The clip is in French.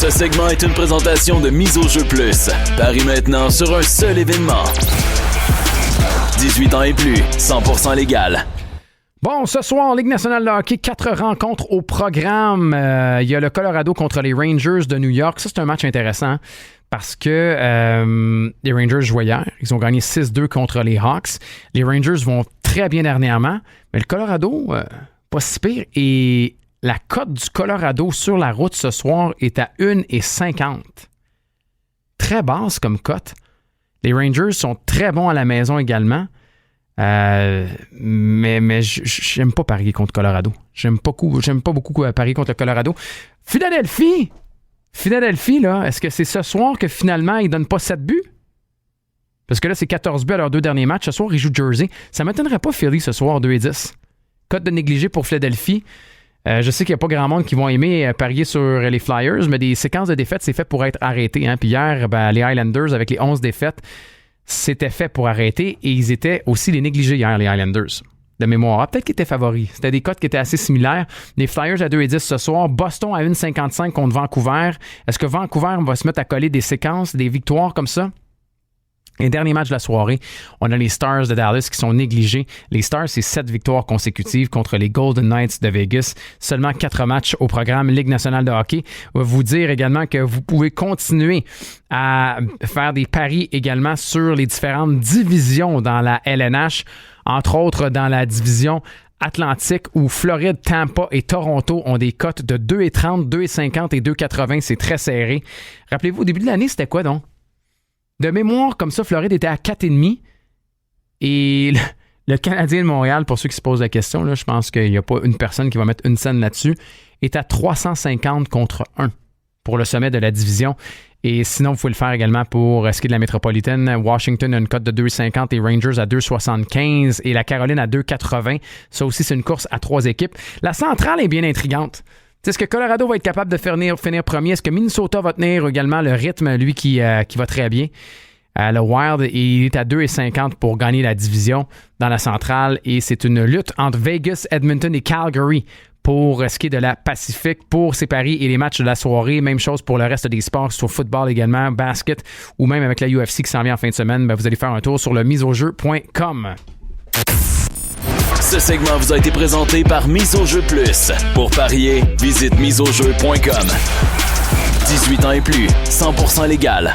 Ce segment est une présentation de Mise au jeu plus. Parie maintenant sur un seul événement. 18 ans et plus, 100% légal. Bon, ce soir, Ligue nationale de hockey, 4 rencontres au programme. Il y a le Colorado contre les Rangers de New York. Ça, c'est un match intéressant parce que les Rangers jouaient hier. Ils ont gagné 6-2 contre les Hawks. Les Rangers vont très bien dernièrement, mais le Colorado, pas si pire. Et la cote du Colorado sur la route ce soir est à 1,50. Très basse comme cote. Les Rangers sont très bons à la maison également. Mais j'aime pas parier contre Colorado. J'aime pas beaucoup parier contre le Colorado. Philadelphie, là, est-ce que c'est ce soir que finalement ils donnent pas 7 buts? Parce que là, c'est 14 buts à leurs 2 derniers matchs. Ce soir, ils jouent Jersey. Ça m'étonnerait pas Philly ce soir, 2,10. Cote de négligé pour Philadelphie. Je sais qu'il n'y a pas grand monde qui vont aimer parier sur les Flyers, mais des séquences de défaites, c'est fait pour être arrêté. Hein? Puis hier, les Highlanders, avec les 11 défaites, c'était fait pour arrêter et ils étaient aussi les négligés hier, les Highlanders. De mémoire. Peut-être qu'ils étaient favoris. C'était des cotes qui étaient assez similaires. Les Flyers à 2,10 ce soir. Boston à 1,55 contre Vancouver. Est-ce que Vancouver va se mettre à coller des séquences, des victoires comme ça? Et dernier match de la soirée, on a les Stars de Dallas qui sont négligés. Les Stars, c'est 7 victoires consécutives contre les Golden Knights de Vegas. Seulement 4 matchs au programme Ligue nationale de hockey. On va vous dire également que vous pouvez continuer à faire des paris également sur les différentes divisions dans la LNH, entre autres dans la division Atlantique où Floride, Tampa et Toronto ont des cotes de 2,30, 2,50 et 2,80. C'est très serré. Rappelez-vous, au début de l'année, c'était quoi donc? De mémoire, comme ça, Floride était à 4,5 et le Canadien de Montréal, pour ceux qui se posent la question, là, je pense qu'il n'y a pas une personne qui va mettre une scène là-dessus, est à 350 contre 1 pour le sommet de la division. Et sinon, vous pouvez le faire également pour ce qui est de la métropolitaine. Washington a une cote de 2,50 et Rangers à 2,75 et la Caroline à 2,80. Ça aussi, c'est une course à 3 équipes. La centrale est bien intrigante. Est-ce que Colorado va être capable de finir premier? Est-ce que Minnesota va tenir également le rythme, lui, qui va très bien? Le Wild, il est à 2,50 pour gagner la division dans la centrale. Et c'est une lutte entre Vegas, Edmonton et Calgary pour ce qui est de la Pacifique, pour ses paris et les matchs de la soirée. Même chose pour le reste des sports, sur football également, basket, ou même avec la UFC qui s'en vient en fin de semaine. Vous allez faire un tour sur le miseaujeu.com. Ce segment vous a été présenté par Mise au jeu plus. Pour parier, visite miseaujeu.com. 18 ans et plus, 100% légal.